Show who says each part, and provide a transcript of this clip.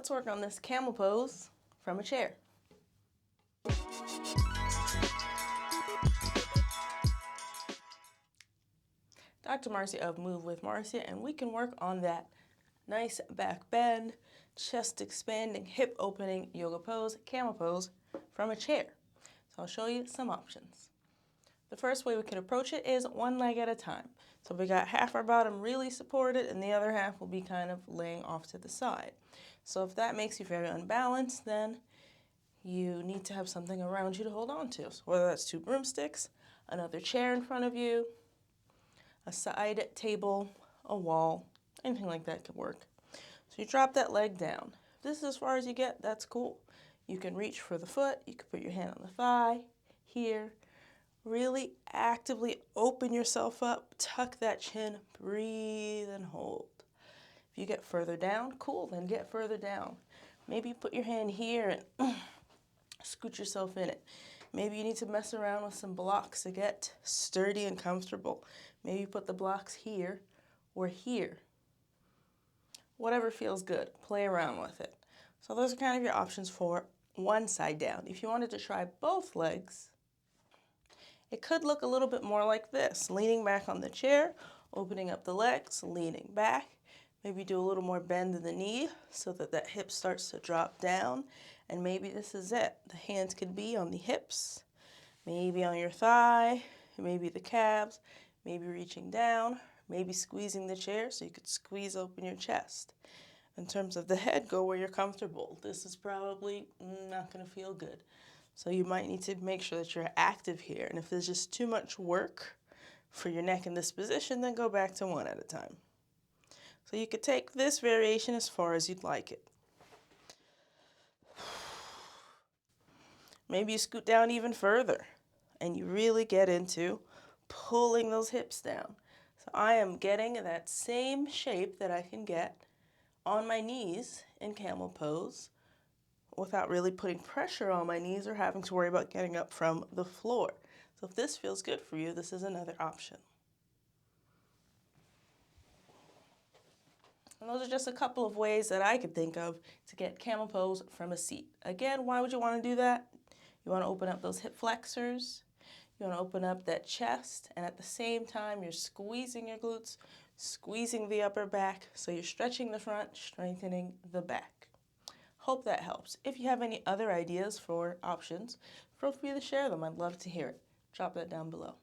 Speaker 1: let's work on this camel pose from a chair. Dr. Marcia of Move with Marcia, and we can work on that nice back bend, chest expanding, hip opening yoga pose, camel pose from a chair. So I'll show you some options. The first way we can approach it is one leg at a time. So we got half our bottom really supported and the other half will be kind of laying off to the side. So if that makes you very unbalanced, then you need to have something around you to hold on to. So whether that's 2 broomsticks, another chair in front of you, a side table, a wall, anything like that could work. So you drop that leg down. If this is as far as you get, that's cool. You can reach for the foot, you can put your hand on the thigh, here. Really actively open yourself up, tuck that chin, breathe and hold. If you get further down, cool, then get further down. Maybe put your hand here and scoot yourself in it. Maybe you need to mess around with some blocks to get sturdy and comfortable. Maybe put the blocks here or here. Whatever feels good, play around with it. So those are kind of your options for one side down. If you wanted to try both legs, it could look a little bit more like this, leaning back on the chair, opening up the legs, leaning back. Maybe do a little more bend in the knee so that that hip starts to drop down. And maybe this is it. The hands could be on the hips, maybe on your thigh, maybe the calves, maybe reaching down, maybe squeezing the chair so you could squeeze open your chest. In terms of the head, go where you're comfortable. This is probably not going to feel good. So you might need to make sure that you're active here. And if there's just too much work for your neck in this position, then go back to one at a time. So you could take this variation as far as you'd like it. Maybe you scoot down even further and you really get into pulling those hips down. So I am getting that same shape that I can get on my knees in camel pose without really putting pressure on my knees or having to worry about getting up from the floor. So if this feels good for you, this is another option. And those are just a couple of ways that I could think of to get camel pose from a seat. Again, why would you want to do that? You want to open up those hip flexors. You want to open up that chest. And at the same time, you're squeezing your glutes, squeezing the upper back. So you're stretching the front, strengthening the back. Hope that helps. If you have any other ideas for options, feel free to share them. I'd love to hear it. Drop that down below.